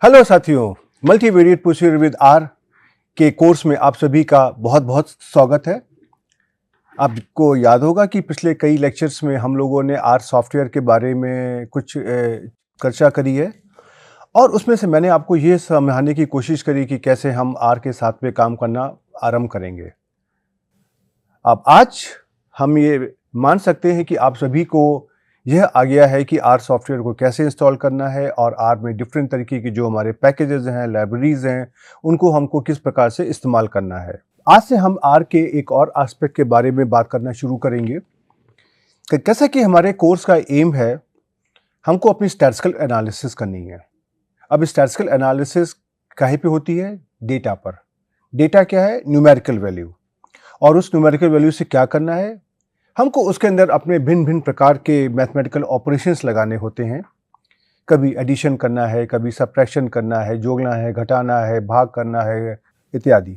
Hello साथियों, multivariate procedure with are के course में आप सभी का बहुत बहुत स्वागत है। आपको याद होगा कि पिछले कई लेक्चर्स में हम लोगों ने आर सॉफ्टवेयर के बारे में कुछ चर्चा करी है और उसमें से मैंने आपको ये समझाने की कोशिश करी कि कैसे हम आर के साथ में काम करना आरंभ करेंगे। अब आज हम ये मान सकते हैं कि आप सभी को यह आ गया है कि आर सॉफ्टवेयर को कैसे इंस्टॉल करना है और आर में डिफरेंट तरीके की जो हमारे पैकेजेस हैं, लाइब्रेरीज हैं, उनको हमको किस प्रकार से इस्तेमाल करना है। आज से हम आर के एक और एस्पेक्ट के बारे में बात करना शुरू करेंगे कि कैसा कि हमारे कोर्स का एम है, हमको अपनी स्टैटिस्टिकल एनालिसिस करनी है। अब स्टैटिस्टिकल एनालिसिस कहीं पे होती है? डेटा पर। डेटा क्या है? Numerical value. और उस न्यूमेरिकल वैल्यू से क्या करना है? हमको उसके अंदर अपने भिन्न भिन्न प्रकार के मैथमेटिकल ऑपरेशंस लगाने होते हैं। कभी एडिशन करना है, कभी सब्ट्रैक्शन करना है, जोड़ना है, घटाना है, भाग करना है इत्यादि।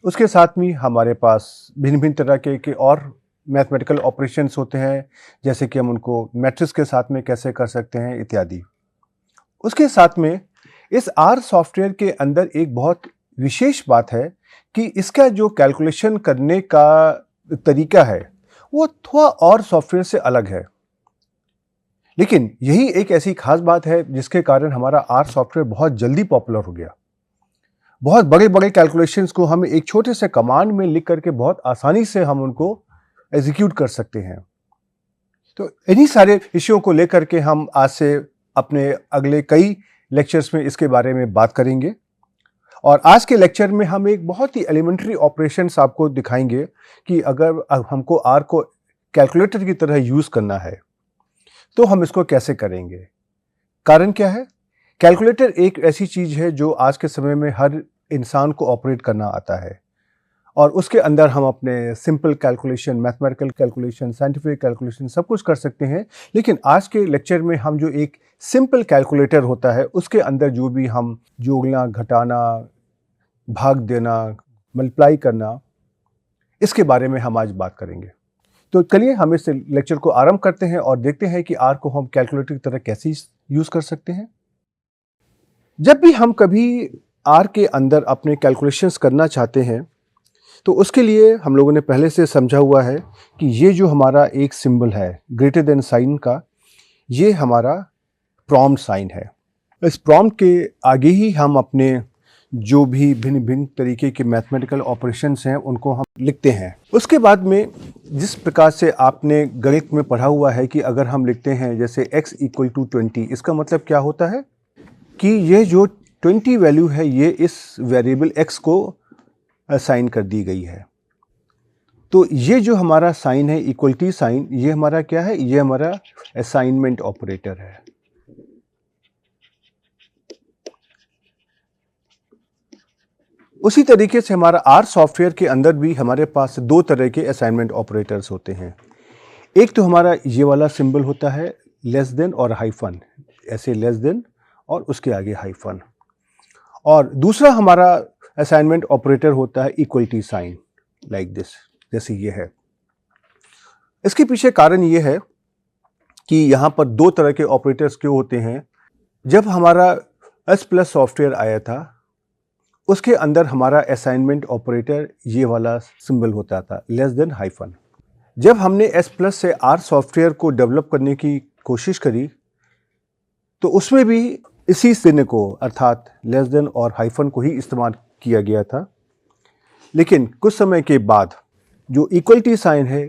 उसके साथ में हमारे पास भिन्न भिन्न तरह के और मैथमेटिकल ऑपरेशंस होते हैं, जैसे कि हम उनको मैट्रिक्स के साथ में कैसे कर सकते हैं इत्यादि। उसके साथ में इस आर सॉफ्टवेयर के अंदर एक बहुत विशेष बात है कि इसका जो कैलकुलेशन करने का तरीका है वो थोड़ा और सॉफ्टवेयर से अलग है। लेकिन यही एक ऐसी खास बात है जिसके कारण हमारा आर सॉफ्टवेयर बहुत जल्दी पॉपुलर हो गया। बहुत बड़े बड़े कैलकुलेशंस को हम एक छोटे से कमांड में लिख करके बहुत आसानी से हम उनको एग्जीक्यूट कर सकते हैं। तो इन्हीं सारे विषयों को लेकर के हम आज से अपने अगले कई लेक्चर्स में इसके बारे में बात करेंगे। और आज के लेक्चर में हम एक बहुत ही एलिमेंट्री ऑपरेशंस आपको दिखाएंगे कि अगर हमको आर को कैलकुलेटर की तरह यूज़ करना है तो हम इसको कैसे करेंगे। कारण क्या है? कैलकुलेटर एक ऐसी चीज़ है जो आज के समय में हर इंसान को ऑपरेट करना आता है और उसके अंदर हम अपने simple calculation, mathematical calculation, scientific calculation सब कुछ कर सकते हैं। लेकिन आज के लेक्चर में हम जो एक सिंपल कैलकुलेटर होता है उसके अंदर जो भी हम जोड़ना, घटाना, भाग देना, मल्टीप्लाई करना, इसके बारे में हम आज बात करेंगे। तो चलिए हम इस लेक्चर को आरंभ करते हैं और देखते हैं कि आर को हम कैलकुलेटर की तरह कैसे यूज़ कर सकते हैं। जब भी हम कभी आर के अंदर अपने कैलकुलेशंस करना चाहते हैं तो उसके लिए हम लोगों ने पहले से समझा हुआ है कि ये जो हमारा एक सिंबल है ग्रेटर देन साइन का, ये हमारा प्रॉम्प्ट साइन है। इस प्रॉम्प्ट के आगे ही हम अपने जो भी भिन्न भिन्न तरीके के मैथमेटिकल ऑपरेशंस हैं उनको हम लिखते हैं। उसके बाद में जिस प्रकार से आपने गणित में पढ़ा हुआ है कि अगर हम लिखते हैं जैसे x इक्वल टू 20, इसका मतलब क्या होता है कि ये जो 20 वैल्यू है ये इस वेरिएबल x को असाइन कर दी गई है। तो ये जो हमारा साइन है, इक्वलिटी साइन, ये हमारा क्या है? ये हमारा असाइनमेंट ऑपरेटर है। उसी तरीके से हमारा आर सॉफ्टवेयर के अंदर भी हमारे पास दो तरह के असाइनमेंट ऑपरेटर्स होते हैं। एक तो हमारा ये वाला सिंबल होता है लेस देन और हाइफन, ऐसे लेस देन और उसके आगे हाइफन। और दूसरा हमारा असाइनमेंट ऑपरेटर होता है इक्वलिटी साइन, लाइक दिस, जैसे ये है। इसके पीछे कारण ये है कि यहाँ पर दो तरह के ऑपरेटर्स क्यों होते हैं। जब हमारा एस प्लस सॉफ्टवेयर आया था उसके अंदर हमारा असाइनमेंट ऑपरेटर ये वाला सिंबल होता था, लेस देन हाइफन। जब हमने एस प्लस से आर सॉफ्टवेयर को डेवलप करने की कोशिश करी तो उसमें भी इसी चिन्ह को अर्थात लेस देन और हाइफन को ही इस्तेमाल किया गया था। लेकिन कुछ समय के बाद जो इक्वलिटी साइन है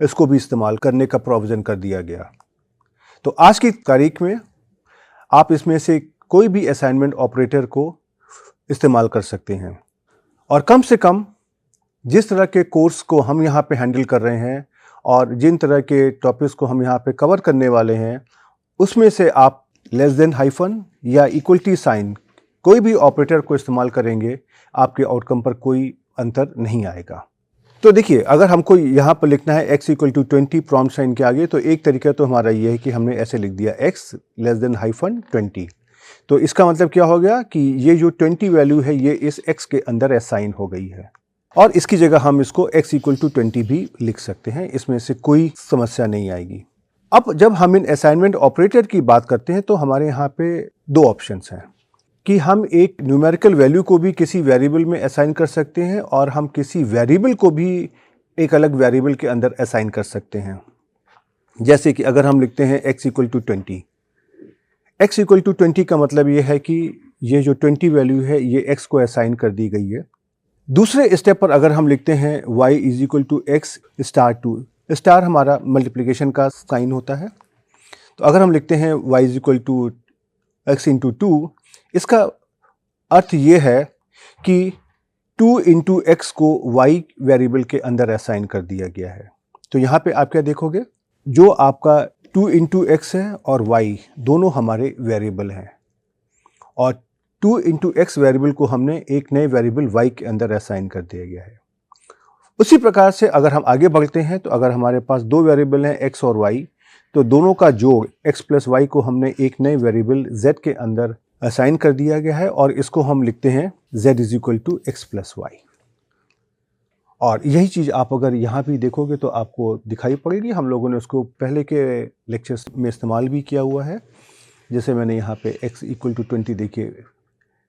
इसको भी इस्तेमाल करने का प्रोविज़न कर दिया गया। तो आज की तारीख में आप इसमें से कोई भी असाइनमेंट ऑपरेटर को इस्तेमाल कर सकते हैं। और कम से कम जिस तरह के कोर्स को हम यहाँ पे हैंडल कर रहे हैं और जिन तरह के टॉपिक्स को हम यहाँ पे कवर करने वाले हैं उसमें से आप लेस देन हाइफन या इक्वलिटी साइन कोई भी ऑपरेटर को इस्तेमाल करेंगे, आपके आउटकम पर कोई अंतर नहीं आएगा। तो देखिए, अगर हमको यहाँ पर लिखना है x equal to 20 prompt sign के आगे, तो एक तरीका तो हमारा ये है कि हमने ऐसे लिख दिया x लेस देन हाइफन 20। तो इसका मतलब क्या हो गया कि ये जो 20 वैल्यू है ये इस x के अंदर असाइन हो गई है और इसकी जगह हम इसको x इक्वल टू 20 भी लिख सकते हैं, इसमें से कोई समस्या नहीं आएगी। अब जब हम इन असाइनमेंट ऑपरेटर की बात करते हैं तो हमारे यहाँ पे दो ऑप्शंस हैं। कि हम एक न्यूमेरिकल वैल्यू को भी किसी वेरिएबल में असाइन कर सकते हैं और हम किसी वेरिएबल को भी एक अलग वेरिएबल के अंदर असाइन कर सकते हैं। जैसे कि अगर हम लिखते हैं x equal to 20, x equal to 20 का मतलब ये है कि ये जो 20 वैल्यू है ये x को असाइन कर दी गई है। दूसरे स्टेप पर अगर हम लिखते हैं y is equal to x star 2, star हमारा मल्टीप्लिकेशन का साइन होता है। तो अगर हम लिखते हैं y is equal to x into 2, इसका अर्थ ये है कि 2 इंटू एक्स को y वेरिएबल के अंदर असाइन कर दिया गया है। तो यहाँ पे आप क्या देखोगे, जो आपका 2 इंटू एक्स है और y दोनों हमारे वेरिएबल हैं और 2 इंटू एक्स वेरिएबल को हमने एक नए वेरिएबल y के अंदर असाइन कर दिया गया है। उसी प्रकार से अगर हम आगे बढ़ते हैं तो अगर हमारे पास दो वेरिएबल हैं x और y, तो दोनों का जोड़ x प्लस y को हमने एक नए वेरिएबल z के अंदर असाइन कर दिया गया है और इसको हम लिखते हैं z is equal to x plus y. और यही चीज़ आप अगर यहाँ भी देखोगे तो आपको दिखाई पड़ेगी। हम लोगों ने उसको पहले के लेक्चर्स में इस्तेमाल भी किया हुआ है। जैसे मैंने यहाँ पे x इक्वल टू 20 देखिए,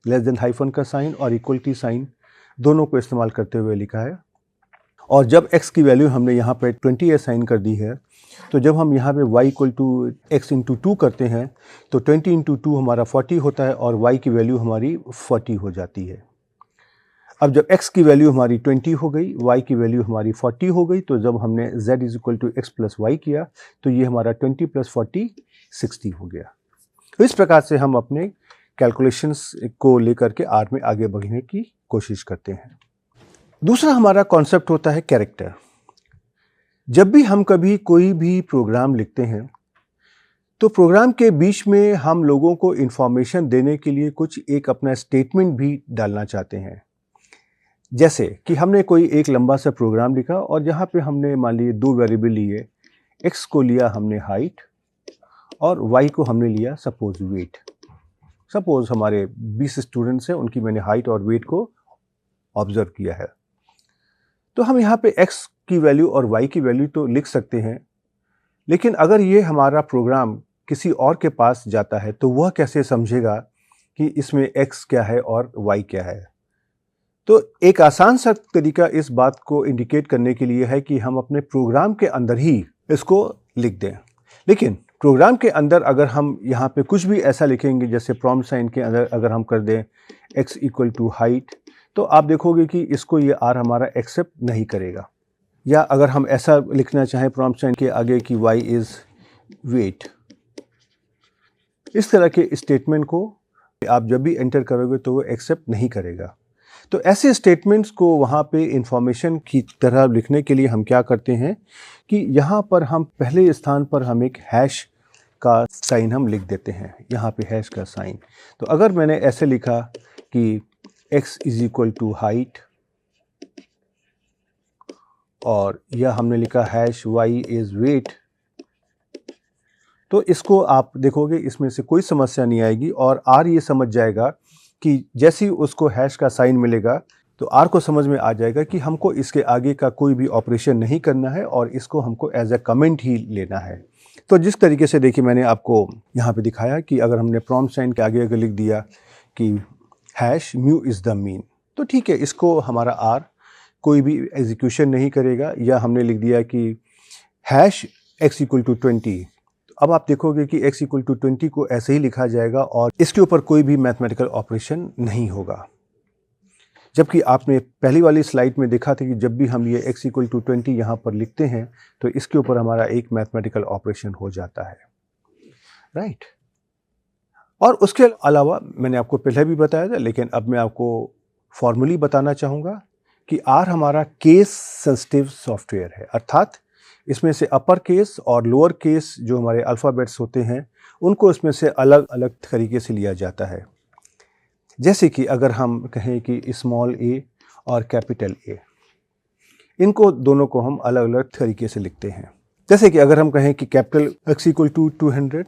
लेस देन हाइफन का साइन और इक्वलिटी साइन दोनों को इस्तेमाल करते हुए लिखा है। और जब x की वैल्यू हमने यहाँ पे 20 असाइन कर दी है, तो जब हम यहाँ पे y equal to x into 2 करते हैं तो 20 इंटू 2 हमारा 40 होता है और y की वैल्यू हमारी 40 हो जाती है। अब जब x की वैल्यू हमारी 20 हो गई, y की वैल्यू हमारी 40 हो गई, तो जब हमने z is equal to x plus y किया तो ये हमारा 20 प्लस 40 60 हो गया। तो इस प्रकार से हम अपने कैलकुलेशंस को लेकर के R में आगे बढ़ने की कोशिश करते हैं। दूसरा हमारा कॉन्सेप्ट होता है कैरेक्टर। जब भी हम कभी कोई भी प्रोग्राम लिखते हैं तो प्रोग्राम के बीच में हम लोगों को इन्फॉर्मेशन देने के लिए कुछ एक अपना स्टेटमेंट भी डालना चाहते हैं। जैसे कि हमने कोई एक लंबा सा प्रोग्राम लिखा और जहाँ पे हमने मान लीजिए दो वेरिएबल लिए, x को लिया हमने हाइट और y को हमने लिया सपोज वेट। सपोज हमारे 20 स्टूडेंट्स हैं, उनकी मैंने हाइट और वेट को ऑब्जर्व किया है। तो हम यहाँ पे x की वैल्यू और y की वैल्यू तो लिख सकते हैं, लेकिन अगर ये हमारा प्रोग्राम किसी और के पास जाता है तो वह कैसे समझेगा कि इसमें x क्या है और y क्या है। तो एक आसान सा तरीका इस बात को इंडिकेट करने के लिए है कि हम अपने प्रोग्राम के अंदर ही इसको लिख दें। लेकिन प्रोग्राम के अंदर अगर हम यहाँ पे कुछ भी ऐसा लिखेंगे, जैसे प्रॉम्प्ट साइन के अंदर अगर हम कर दें x इक्वल टू हाइट, तो आप देखोगे कि इसको ये R हमारा एक्सेप्ट नहीं करेगा। या अगर हम ऐसा लिखना चाहें प्रॉम्प्ट साइन के आगे कि y इज़ वेट, इस तरह के स्टेटमेंट को आप जब भी एंटर करोगे तो वो एक्सेप्ट नहीं करेगा। तो ऐसे स्टेटमेंट्स को वहाँ पे इंफॉर्मेशन की तरह लिखने के लिए हम क्या करते हैं कि यहाँ पर हम पहले स्थान पर हम एक हैश का साइन हम लिख देते हैं, यहाँ पे हैश का साइन। तो अगर मैंने ऐसे लिखा कि x is equal to height और यह हमने लिखा हैश y इज़ वेट, तो इसको आप देखोगे इसमें से कोई समस्या नहीं आएगी और R ये समझ जाएगा कि जैसे ही उसको हैश का साइन मिलेगा तो R को समझ में आ जाएगा कि हमको इसके आगे का कोई भी ऑपरेशन नहीं करना है और इसको हमको एज ए कमेंट ही लेना है। तो जिस तरीके से देखिए मैंने आपको यहाँ पे दिखाया कि अगर हमने प्रॉम्प्ट साइन के आगे अगर लिख दिया कि hash mu is the mean, तो ठीक है, इसको हमारा R कोई भी एग्जीक्यूशन नहीं करेगा। या हमने लिख दिया कि हैश x इक्वल टू 20, अब आप देखोगे कि x इक्वल टू 20 को ऐसे ही लिखा जाएगा और इसके ऊपर कोई भी मैथमेटिकल ऑपरेशन नहीं होगा। जबकि आपने पहली वाली स्लाइड में देखा था कि जब भी हम ये x इक्वल टू 20 यहाँ पर लिखते हैं तो इसके ऊपर हमारा एक मैथमेटिकल ऑपरेशन हो जाता है, राइट। और उसके अलावा मैंने आपको पहले भी बताया था, लेकिन अब मैं आपको फॉर्मली बताना चाहूँगा कि R हमारा केस सेंसिटिव सॉफ्टवेयर है, अर्थात इसमें से अपर केस और लोअर केस जो हमारे अल्फ़ाबेट्स होते हैं उनको इसमें से अलग अलग तरीके से लिया जाता है। जैसे कि अगर हम कहें कि स्मॉल a और कैपिटल A, इनको दोनों को हम अलग अलग तरीके से लिखते हैं। जैसे कि अगर हम कहें कि कैपिटल x इक्वल टू 200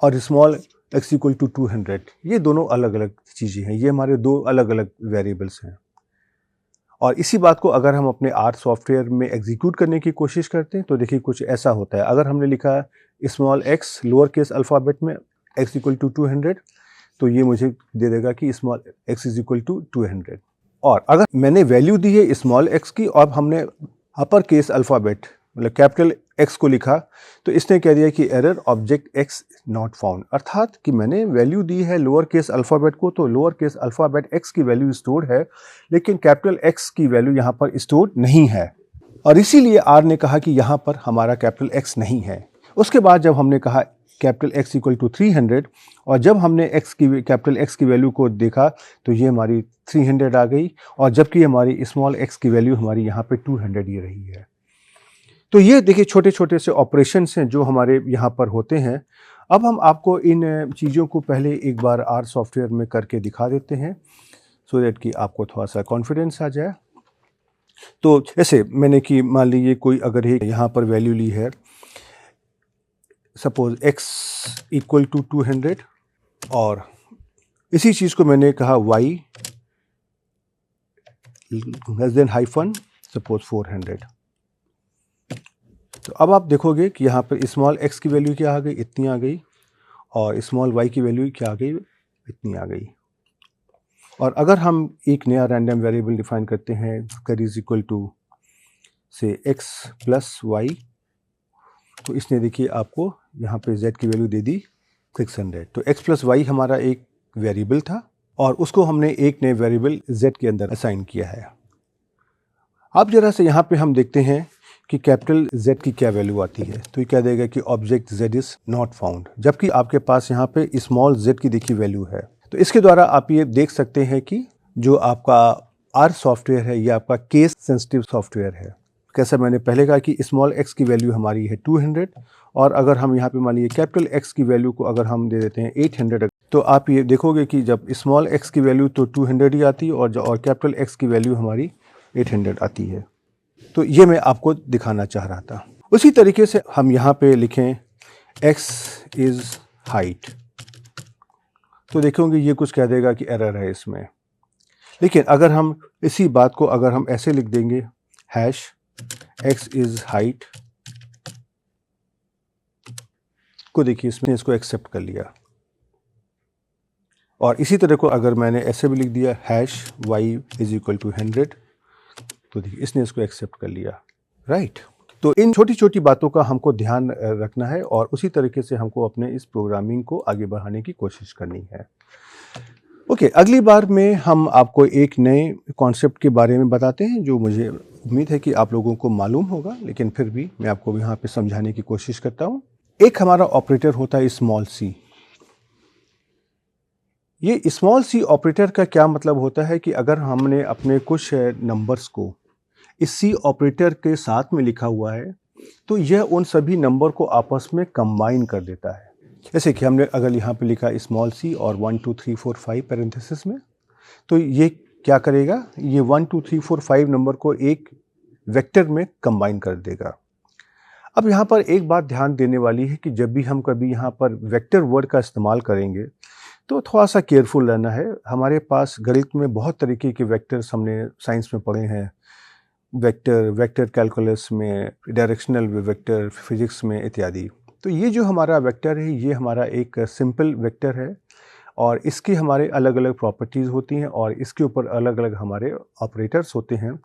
और स्मॉल x इक्वल टू 200, ये दोनों अलग अलग चीज़ें हैं, ये हमारे दो अलग अलग वेरिएबल्स हैं। और इसी बात को अगर हम अपने R सॉफ्टवेयर में एग्जीक्यूट करने की कोशिश करते हैं तो देखिए कुछ ऐसा होता है। अगर हमने लिखा small x lower case alphabet में x इक्वल टू 200, तो ये मुझे दे देगा कि small x is equal to 200। और अगर मैंने वैल्यू दी है स्मॉल x की और हमने अपर केस अल्फ़ाबेट मतलब कैपिटल X को लिखा, तो इसने कह दिया कि error object X not found, अर्थात कि मैंने वैल्यू दी है लोअर केस अल्फ़ाबेट को, तो लोअर केस अल्फ़ाबेट X की वैल्यू स्टोर है लेकिन कैपिटल X की वैल्यू यहाँ पर स्टोर नहीं है, और इसीलिए R ने कहा कि यहाँ पर हमारा कैपिटल X नहीं है। उसके बाद जब हमने कहा कैपिटल X इक्वल टू 300 और जब हमने कैपिटल X की वैल्यू को देखा तो ये हमारी 300 आ गई, और जबकि हमारी स्मॉल x की वैल्यू हमारी यहाँ पे 200 ही रही है। तो ये देखिए छोटे छोटे से ऑपरेशंस हैं जो हमारे यहाँ पर होते हैं। अब हम आपको इन चीज़ों को पहले एक बार R सॉफ्टवेयर में करके दिखा देते हैं सो दैट कि आपको थोड़ा सा कॉन्फिडेंस आ जाए। तो ऐसे मैंने कि मान लीजिए कोई अगर यहाँ पर वैल्यू ली है, सपोज x इक्वल टू 200 और इसी चीज़ को मैंने कहा y less than hyphen suppose 400। तो अब आप देखोगे कि यहाँ पर स्मॉल x की वैल्यू क्या आ गई, इतनी आ गई, और स्मॉल y की वैल्यू क्या आ गई, इतनी आ गई। और अगर हम एक नया रैंडम वेरिएबल डिफाइन करते हैं कर इज इक्वल टू से x प्लस वाई, तो इसने देखिए आपको यहाँ पे z की वैल्यू दे दी 600। तो x प्लस वाई हमारा एक वेरिएबल था और उसको हमने एक नए वेरिएबल z के अंदर असाइन किया है। अब जरा से यहाँ पे हम देखते हैं कि कैपिटल Z की क्या वैल्यू आती है। तो ये क्या देगा कि object Z is not found, जबकि आपके पास यहाँ पे स्मॉल z की देखिए वैल्यू है। तो इसके द्वारा आप ये देख सकते हैं कि जो आपका R सॉफ्टवेयर है ये आपका केस सेंसिटिव सॉफ्टवेयर है। कैसा मैंने पहले कहा कि स्मॉल x की वैल्यू हमारी है 200, और अगर हम यहाँ पे मान लीजिए कैपिटल X की वैल्यू को अगर हम दे देते हैं 800, तो आप ये देखोगे कि जब स्मॉल x की वैल्यू तो 200 ही आती है और कैपिटल X की वैल्यू हमारी 800 आती है। तो ये मैं आपको दिखाना चाह रहा था। उसी तरीके से हम यहाँ पे लिखें x इज़ हाइट, तो देखोगे ये कुछ कह देगा कि एरर है इसमें। लेकिन अगर हम इसी बात को अगर हम ऐसे लिख देंगे हैश x इज़ हाइट, को देखिए इसमें इसको एक्सेप्ट कर लिया। और इसी तरह को अगर मैंने ऐसे भी लिख दिया hash y is equal to 100, तो देखिए इसने इसको एक्सेप्ट कर लिया, राइट। तो इन छोटी छोटी बातों का हमको ध्यान रखना है और उसी तरीके से हमको अपने इस प्रोग्रामिंग को आगे बढ़ाने की कोशिश करनी है। ओके, अगली बार में हम आपको एक नए कॉन्सेप्ट के बारे में बताते हैं जो मुझे उम्मीद है कि आप लोगों को मालूम होगा, लेकिन फिर भी मैं आपको यहाँ पे समझाने की कोशिश करता हूँ। एक हमारा ऑपरेटर होता है स्मॉल सी। ये स्मॉल सी ऑपरेटर का क्या मतलब होता है कि अगर हमने अपने कुछ नंबर्स को इस सी ऑपरेटर के साथ में लिखा हुआ है तो यह उन सभी नंबर को आपस में कंबाइन कर देता है। जैसे कि हमने अगर यहाँ पे लिखा स्मॉल सी और 1 2 3 4 5 पैरेंथेसिस में, तो ये क्या करेगा, ये 1 2 3 4 5 नंबर को एक वेक्टर में कंबाइन कर देगा। अब यहाँ पर एक बात ध्यान देने वाली है कि जब भी हम कभी यहाँ पर वेक्टर वर्ड का इस्तेमाल करेंगे तो थोड़ा सा केयरफुल रहना है। हमारे पास गणित में बहुत तरीके के वेक्टर्स हमने साइंस में पढ़े हैं, वेक्टर कैलकुलस में, डायरेक्शनल वेक्टर फिजिक्स में इत्यादि। तो ये जो हमारा वेक्टर है ये हमारा एक सिंपल वेक्टर है और इसकी हमारे अलग अलग प्रॉपर्टीज़ होती हैं और इसके ऊपर अलग अलग हमारे ऑपरेटर्स होते हैं।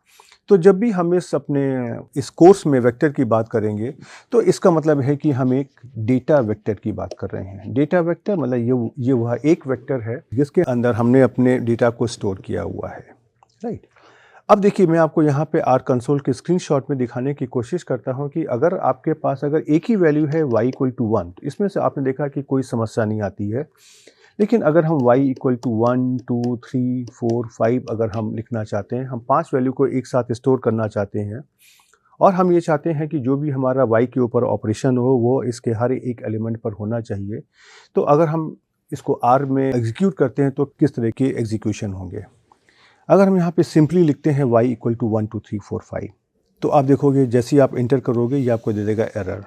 तो जब भी हम इस कोर्स में वेक्टर की बात करेंगे तो इसका मतलब है कि हम एक डेटा वेक्टर की बात कर रहे हैं। डेटा वेक्टर मतलब ये वह एक वेक्टर है जिसके अंदर हमने अपने डेटा को स्टोर किया हुआ है, राइट। अब देखिए मैं आपको यहाँ पे आर कंसोल के स्क्रीनशॉट में दिखाने की कोशिश करता हूँ कि अगर आपके पास अगर एक ही वैल्यू है y इक्वल टू 1, तो इसमें से आपने देखा कि कोई समस्या नहीं आती है। लेकिन अगर हम y इक्वल टू 1 2 3 4 5 अगर हम लिखना चाहते हैं, हम 5 वैल्यू को एक साथ स्टोर करना चाहते हैं और हम ये चाहते हैं कि जो भी हमारा y के ऊपर ऑपरेशन हो वो इसके हर एक एलिमेंट पर होना चाहिए, तो अगर हम इसको R में एग्जीक्यूट करते हैं तो किस तरह के एग्जीक्यूशन होंगे। अगर हम यहाँ पे सिंपली लिखते हैं y इक्वल टू 1 2 3 4 5, तो आप देखोगे जैसे ही आप इंटर करोगे ये आपको दे देगा एरर।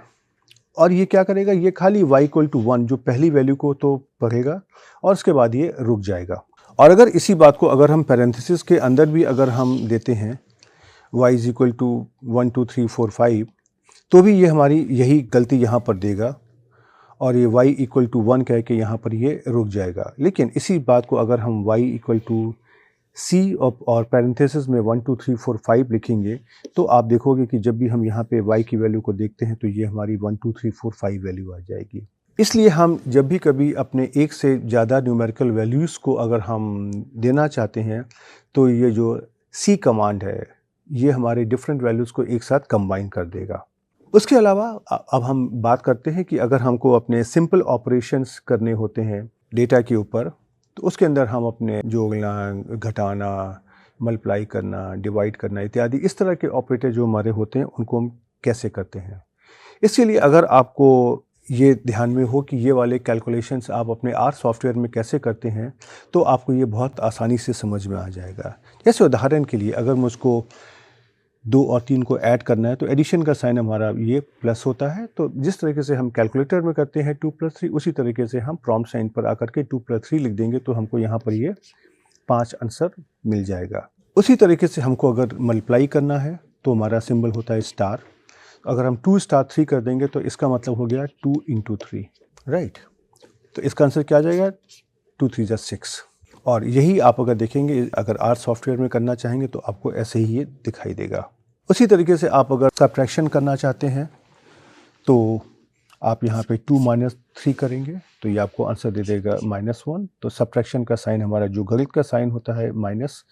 और ये क्या करेगा, ये खाली y इक्वल टू 1 जो पहली वैल्यू को तो पढ़ेगा और उसके बाद ये रुक जाएगा। और अगर इसी बात को अगर हम पैरेंथेसिस के अंदर भी अगर हम देते हैं y इज इक्वल टू 1 2 3 4 5, तो भी ये हमारी यही गलती यहाँ पर देगा। और ये y इक्वल टू 1 कह के यहाँ पर ये रुक जाएगा। लेकिन इसी बात को अगर हम y इक्वल टू c और पैरेंथेसिस में 1 2 3 4 5 लिखेंगे तो आप देखोगे कि जब भी हम यहाँ पे y की वैल्यू को देखते हैं तो ये हमारी 1 2 3 4 5 वैल्यू आ जाएगी। इसलिए हम जब भी कभी अपने एक से ज़्यादा न्यूमेरिकल वैल्यूज़ को अगर हम देना चाहते हैं तो ये जो c कमांड है ये हमारे डिफरेंट वैल्यूज़ को एक साथ कंबाइन कर देगा। उसके अलावा अब हम बात करते हैं कि अगर हमको अपने सिंपल ऑपरेशंस करने होते हैं डेटा के ऊपर तो उसके अंदर हम अपने जोड़ना, घटाना, मल्टीप्लाई करना, डिवाइड करना इत्यादि इस तरह के ऑपरेटर जो हमारे होते हैं उनको हम कैसे करते हैं। इसके लिए अगर आपको ये ध्यान में हो कि ये वाले कैलकुलेशंस आप अपने आर सॉफ्टवेयर में कैसे करते हैं तो आपको ये बहुत आसानी से समझ में आ जाएगा। जैसे उदाहरण के लिए अगर मुझको 2 और 3 को ऐड करना है तो एडिशन का साइन हमारा ये प्लस होता है। तो जिस तरीके से हम कैलकुलेटर में करते हैं 2 + 3 उसी तरीके से हम प्रॉम्प्ट साइन पर आकर के 2 + 3 लिख देंगे तो हमको यहाँ पर ये 5 आंसर मिल जाएगा। उसी तरीके से हमको अगर मल्टीप्लाई करना है तो हमारा सिंबल होता है स्टार। अगर हम 2 * 3 कर देंगे तो इसका मतलब हो गया 2 × 3, राइट। तो इसका आंसर क्या आ जाएगा 2 3 6। और यही आप अगर देखेंगे अगर आर सॉफ्टवेयर में करना चाहेंगे तो आपको ऐसे ही ये दिखाई देगा। उसी तरीके से आप अगर सब्ट्रैक्शन करना चाहते हैं तो आप यहाँ पे 2 - 3 करेंगे तो ये आपको आंसर दे देगा -1। तो सब्ट्रैक्शन का साइन हमारा जो गणित का साइन होता है माइनस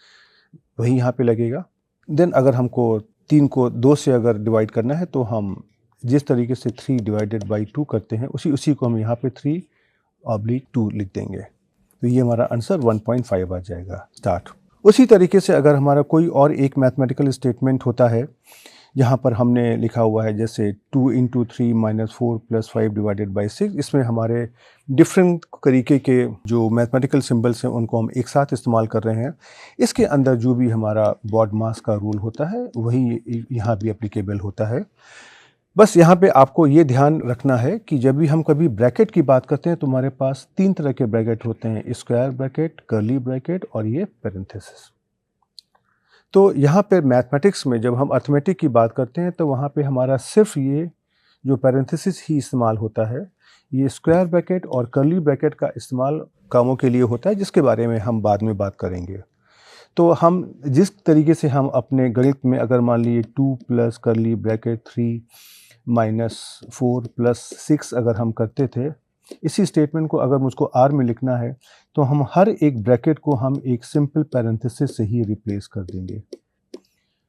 वही यहाँ पे लगेगा। देन अगर हमको 3 को 2 से अगर डिवाइड करना है तो हम जिस तरीके से 3 / 2 करते हैं उसी को हम यहाँ पे 3/2 लिख देंगे तो ये हमारा आंसर 1.5 आ जाएगा स्टार्ट। उसी तरीके से अगर हमारा कोई और एक मैथमेटिकल स्टेटमेंट होता है जहाँ पर हमने लिखा हुआ है जैसे 2 × 3 - 4 + 5 / 6, इसमें हमारे डिफरेंट तरीके के जो मैथमेटिकल सिंबल्स हैं उनको हम एक साथ इस्तेमाल कर रहे हैं। इसके अंदर जो भी हमारा बॉड मास का रूल होता है वही यहाँ भी एप्लीकेबल होता है। बस यहाँ पे आपको ये ध्यान रखना है कि जब भी हम कभी ब्रैकेट की बात करते हैं तो हमारे पास 3 तरह के ब्रैकेट होते हैं, स्क्वायर ब्रैकेट, कर्ली ब्रैकेट और ये पैरेंथेसिस। तो यहाँ पे मैथमेटिक्स में जब हम अर्थमेटिक की बात करते हैं तो वहाँ पे हमारा सिर्फ ये जो पैरेंथेसिस ही इस्तेमाल होता है। ये स्क्वायर ब्रैकेट और कर्ली ब्रैकेट का इस्तेमाल कामों के लिए होता है जिसके बारे में हम बाद में बात करेंगे। तो हम जिस तरीके से हम अपने गणित में अगर मान लीजिए 2 + कर्ली ब्रैकेट 3 - 4 + 6 अगर हम करते थे, इसी स्टेटमेंट को अगर मुझको आर में लिखना है तो हम हर एक ब्रैकेट को हम एक सिंपल पैरेंथेसिस से ही रिप्लेस कर देंगे।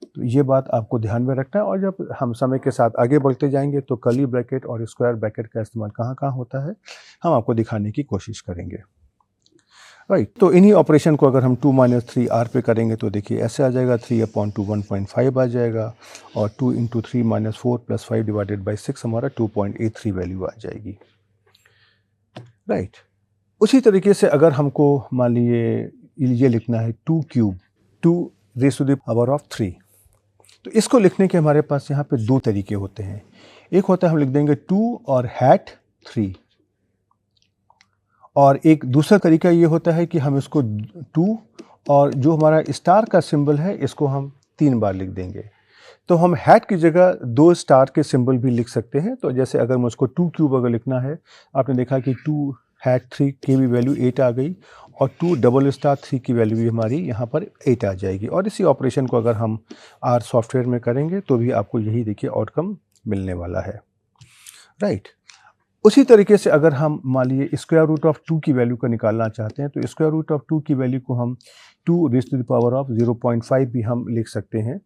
तो ये बात आपको ध्यान में रखना है और जब हम समय के साथ आगे बढ़ते जाएंगे तो कर्ली ब्रैकेट और स्क्वायर ब्रैकेट का इस्तेमाल कहाँ कहाँ होता है हम आपको दिखाने की कोशिश करेंगे, राइट। तो इन्हीं ऑपरेशन को अगर हम 2 - 3 आर पे करेंगे तो देखिए ऐसे आ जाएगा 3/2 1.5 आ जाएगा और 2 × 3 - 4 + 5 / 6 हमारा 2.83 वैल्यू आ जाएगी, राइट। उसी तरीके से अगर हमको मान लीजिए ये लिखना है 2³ 2⁻³ तो इसको लिखने के हमारे पास यहाँ पे 2 तरीके होते हैं। एक होता है हम लिख देंगे 2 और #3 और एक दूसरा तरीका ये होता है कि हम इसको 2 और जो हमारा स्टार का सिंबल है इसको हम 3 बार लिख देंगे। तो हम हैट की जगह 2 स्टार के सिंबल भी लिख सकते हैं। तो जैसे अगर मुझको 2³ अगर लिखना है, आपने देखा कि 2#3 की भी वैल्यू 8 आ गई और 2*3 की वैल्यू भी हमारी यहाँ पर 8 आ जाएगी। और इसी ऑपरेशन को अगर हम आर सॉफ्टवेयर में करेंगे तो भी आपको यही देखिए आउटकम मिलने वाला है, राइट। उसी तरीके से अगर हम मान लीजिए √2 की वैल्यू को निकालना चाहते हैं तो √2 की वैल्यू को हम 2⁻0.5 भी हम लिख सकते हैं।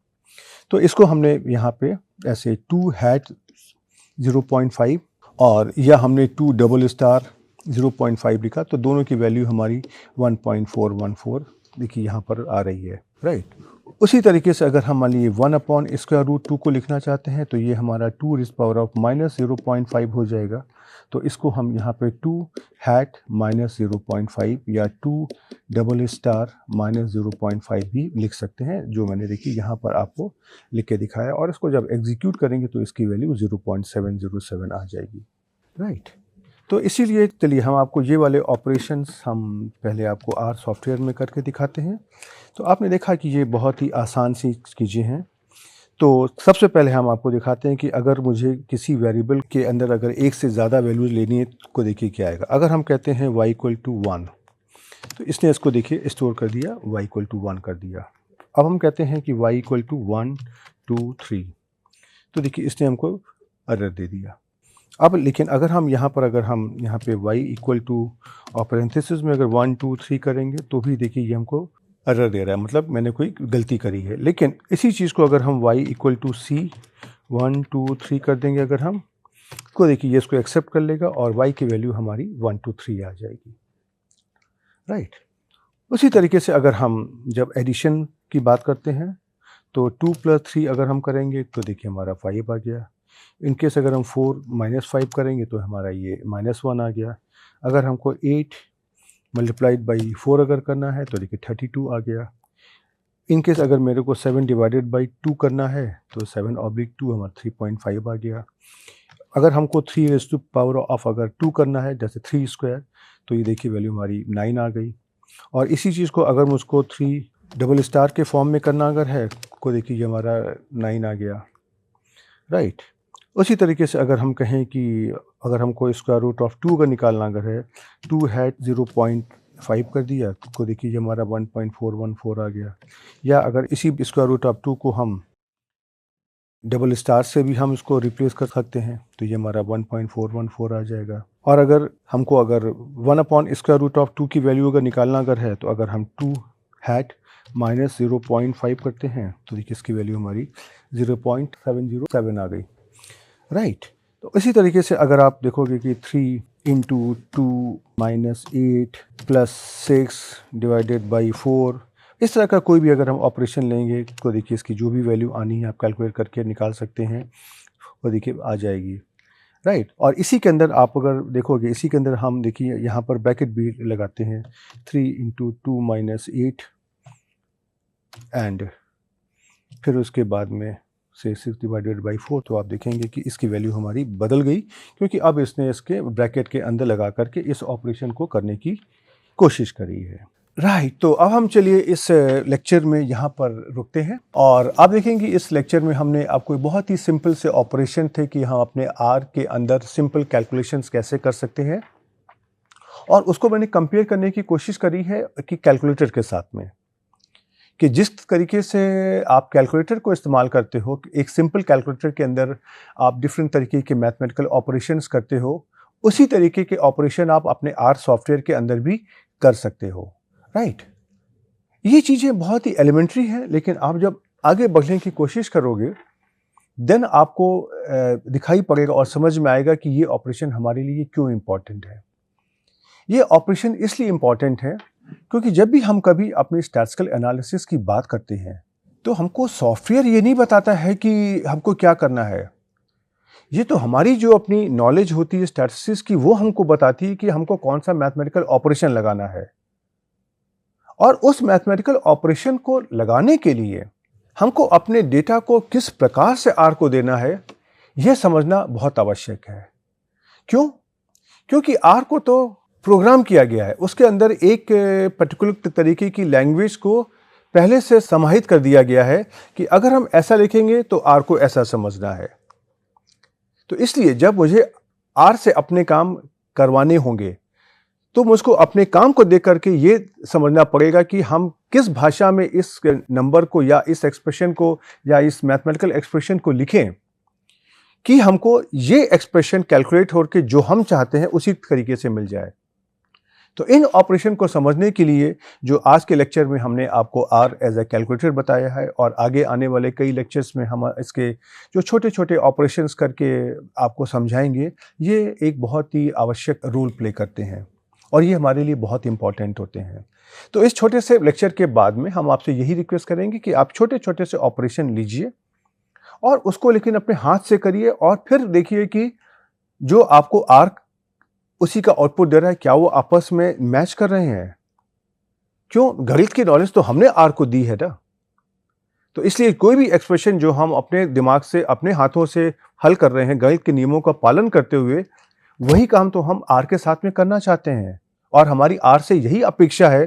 तो इसको हमने यहाँ पे ऐसे 2#0.5 और या हमने 2*0.5 लिखा तो दोनों की वैल्यू हमारी 1.414 देखिए यहाँ पर आ रही है, राइट। उसी तरीके से अगर हम मान लीजिए 1/√2 को लिखना चाहते हैं तो ये हमारा 2⁻⁻0.5 हो जाएगा। तो इसको हम यहाँ पे 2#-0.5 या 2*⁻0.5 भी लिख सकते हैं, जो मैंने देखिए यहाँ पर आपको लिख के दिखाया। और इसको जब एग्जीक्यूट करेंगे तो इसकी वैल्यू 0.707 आ जाएगी, राइट। तो इसीलिए चलिए हम आपको ये वाले ऑपरेशंस हम पहले आपको आर सॉफ्टवेयर में करके दिखाते हैं। तो आपने देखा कि ये बहुत ही आसान सी चीज़ें हैं। तो सबसे पहले हम आपको दिखाते हैं कि अगर मुझे किसी वेरिएबल के अंदर अगर एक से ज़्यादा वैल्यूज लेनी है तो देखिए क्या आएगा। अगर हम कहते हैं y इक्वल टू 1, तो इसने इसको देखिए स्टोर कर दिया, y इक्वल टू 1 कर दिया। अब हम कहते हैं कि y इक्वल टू 1 2 3, तो देखिए इसने हमको एरर दे दिया। अब लेकिन अगर हम यहाँ पे y इक्वल टू और पैरेंथेसिस में अगर 1 2 3 करेंगे तो भी देखिए ये हमको एरर दे रहा है, मतलब मैंने कोई गलती करी है। लेकिन इसी चीज़ को अगर हम y इक्वल टू c 1 2 3 कर देंगे, अगर हम को देखिए ये इसको एक्सेप्ट कर लेगा और y की वैल्यू हमारी 1 2 3 आ जाएगी, राइट। उसी तरीके से अगर हम जब एडिशन की बात करते हैं तो 2 + 3 अगर हम करेंगे तो देखिए हमारा 5 आ गया। इनकेस अगर हम 4 - 5 करेंगे तो हमारा ये -1 आ गया। अगर हमको 8 मल्टीप्लाइड बाई 4 अगर करना है तो देखिए 32 आ गया। इनकेस अगर मेरे को 7 डिवाइडेड बाई 2 करना है तो 7/2 हमारा 3.5 आ गया। अगर हमको 3 अगर 2 करना है जैसे 3 स्क्वायर, तो ये देखिए वैल्यू हमारी 9 आ गई। और इसी चीज़ को अगर मुझको 3 डबल स्टार के फॉर्म में करना अगर है को देखिए ये हमारा 9 आ गया, राइट। उसी तरीके से अगर हम कहें कि अगर हमको स्क्वायर रूट ऑफ 2 का निकालना अगर है, 2 हैट 0.5 कर दिया तो देखिए ये हमारा 1.414 आ गया। या अगर इसी स्क्वायर रूट ऑफ 2 को हम डबल स्टार से भी हम इसको रिप्लेस कर सकते हैं तो ये हमारा 1.414 आ जाएगा। और अगर हमको अगर 1/√2 की वैल्यू अगर निकालना अगर है तो अगर हम 2 हैट माइनस 0.5 करते हैं तो देखिए इसकी वैल्यू हमारी 0.707 आ गई, राइट। तो इसी तरीके से अगर आप देखोगे कि 3 × 2 - 8 + 6 डिवाइडेड बाई 4, इस तरह का कोई भी अगर हम ऑपरेशन लेंगे तो देखिए इसकी जो भी वैल्यू आनी है आप कैलकुलेट करके निकाल सकते हैं और देखिए आ जाएगी, राइट। और इसी के अंदर आप अगर देखोगे, इसी के अंदर हम देखिए यहाँ पर ब्रैकेट भी लगाते हैं, 3 × 2 - 8 एंड फिर उसके बाद में से 6 डिवाइडेड बाई 4, तो आप देखेंगे कि इसकी वैल्यू हमारी बदल गई क्योंकि अब इसने इसके ब्रैकेट के अंदर लगा करके इस ऑपरेशन को करने की कोशिश करी है, राइट। तो अब हम चलिए इस लेक्चर में यहाँ पर रुकते हैं और आप देखेंगे इस लेक्चर में हमने आपको बहुत ही सिंपल से ऑपरेशन थे कि हम अपने आर के अंदर सिंपल कैलकुलेशंस कैसे कर सकते हैं और उसको मैंने कंपेयर करने की कोशिश करी है कि कैलकुलेटर के साथ में, कि जिस तरीके से आप कैलकुलेटर को इस्तेमाल करते हो, एक सिंपल कैलकुलेटर के अंदर आप डिफरेंट तरीके के मैथमेटिकल ऑपरेशंस करते हो, उसी तरीके के ऑपरेशन आप अपने आर सॉफ्टवेयर के अंदर भी कर सकते हो, राइट। ये चीज़ें बहुत ही एलिमेंट्री हैं, लेकिन आप जब आगे बढ़ने की कोशिश करोगे देन आपको दिखाई पड़ेगा और समझ में आएगा कि ये ऑपरेशन हमारे लिए क्यों इम्पॉर्टेंट है। ये ऑपरेशन इसलिए इम्पॉर्टेंट है क्योंकि जब भी हम कभी अपनी स्टैटिस्टिकल एनालिसिस की बात करते हैं तो हमको सॉफ्टवेयर ये नहीं बताता है कि हमको क्या करना है। ये तो हमारी जो अपनी नॉलेज होती है स्टैटिस्टिक्स की, वो हमको बताती है कि हमको कौन सा मैथमेटिकल ऑपरेशन लगाना है और उस मैथमेटिकल ऑपरेशन को लगाने के लिए हमको अपने डेटा को किस प्रकार से आर को देना है, यह समझना बहुत आवश्यक है। क्यों? क्योंकि आर को तो प्रोग्राम किया गया है, उसके अंदर एक पर्टिकुलर तरीके की लैंग्वेज को पहले से समाहित कर दिया गया है कि अगर हम ऐसा लिखेंगे तो आर को ऐसा समझना है। तो इसलिए जब मुझे आर से अपने काम करवाने होंगे तो मुझको अपने काम को देख करके ये समझना पड़ेगा कि हम किस भाषा में इस नंबर को या इस एक्सप्रेशन को या इस मैथमेटिकल एक्सप्रेशन को लिखें कि हमको ये एक्सप्रेशन कैलकुलेट होकर जो हम चाहते हैं उसी तरीके से मिल जाए। तो इन ऑपरेशन को समझने के लिए जो आज के लेक्चर में हमने आपको आर एज ए कैलकुलेटर बताया है और आगे आने वाले कई लेक्चर्स में हम इसके जो छोटे छोटे ऑपरेशंस करके आपको समझाएंगे, ये एक बहुत ही आवश्यक रोल प्ले करते हैं और ये हमारे लिए बहुत इंपॉर्टेंट होते हैं। तो इस छोटे से लेक्चर के बाद में हम आपसे यही रिक्वेस्ट करेंगे कि आप छोटे छोटे से ऑपरेशन लीजिए और उसको लेकिन अपने हाथ से करिए और फिर देखिए कि जो आपको आर उसी का आउटपुट दे रहा है क्या वो आपस में मैच कर रहे हैं। क्यों? गणित की नॉलेज तो हमने आर को दी है ना। तो इसलिए कोई भी एक्सप्रेशन जो हम अपने दिमाग से अपने हाथों से हल कर रहे हैं गणित के नियमों का पालन करते हुए, वही काम तो हम आर के साथ में करना चाहते हैं और हमारी आर से यही अपेक्षा है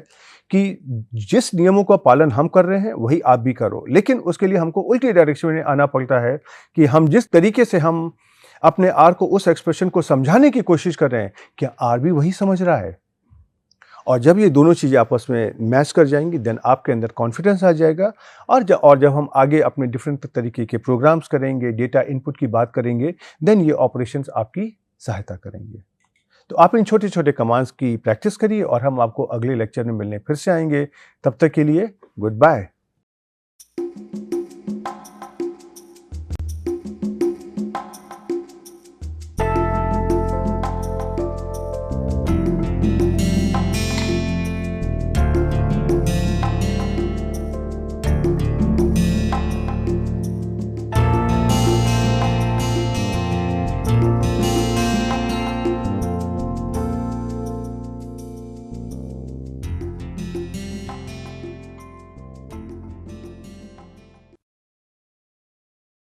कि जिस नियमों का पालन हम कर रहे हैं वही आप भी करो, लेकिन उसके लिए हमको उल्टी डायरेक्शन में आना पड़ता है कि हम जिस तरीके से हम अपने आर को, उस एक्सप्रेशन को समझाने की कोशिश कर रहे हैं, क्या आर भी वही समझ रहा है? और जब ये दोनों चीज़ें आपस में मैच कर जाएंगी, देन आपके अंदर कॉन्फिडेंस आ जाएगा। और जब हम आगे अपने डिफरेंट तरीके के प्रोग्राम्स करेंगे, डेटा इनपुट की बात करेंगे, देन ये ऑपरेशंस आपकी सहायता करेंगे। तो आप इन छोटे छोटे कमांड्स की प्रैक्टिस करिए और हम आपको अगले लेक्चर में मिलने फिर से आएंगे। तब तक के लिए गुड बाय।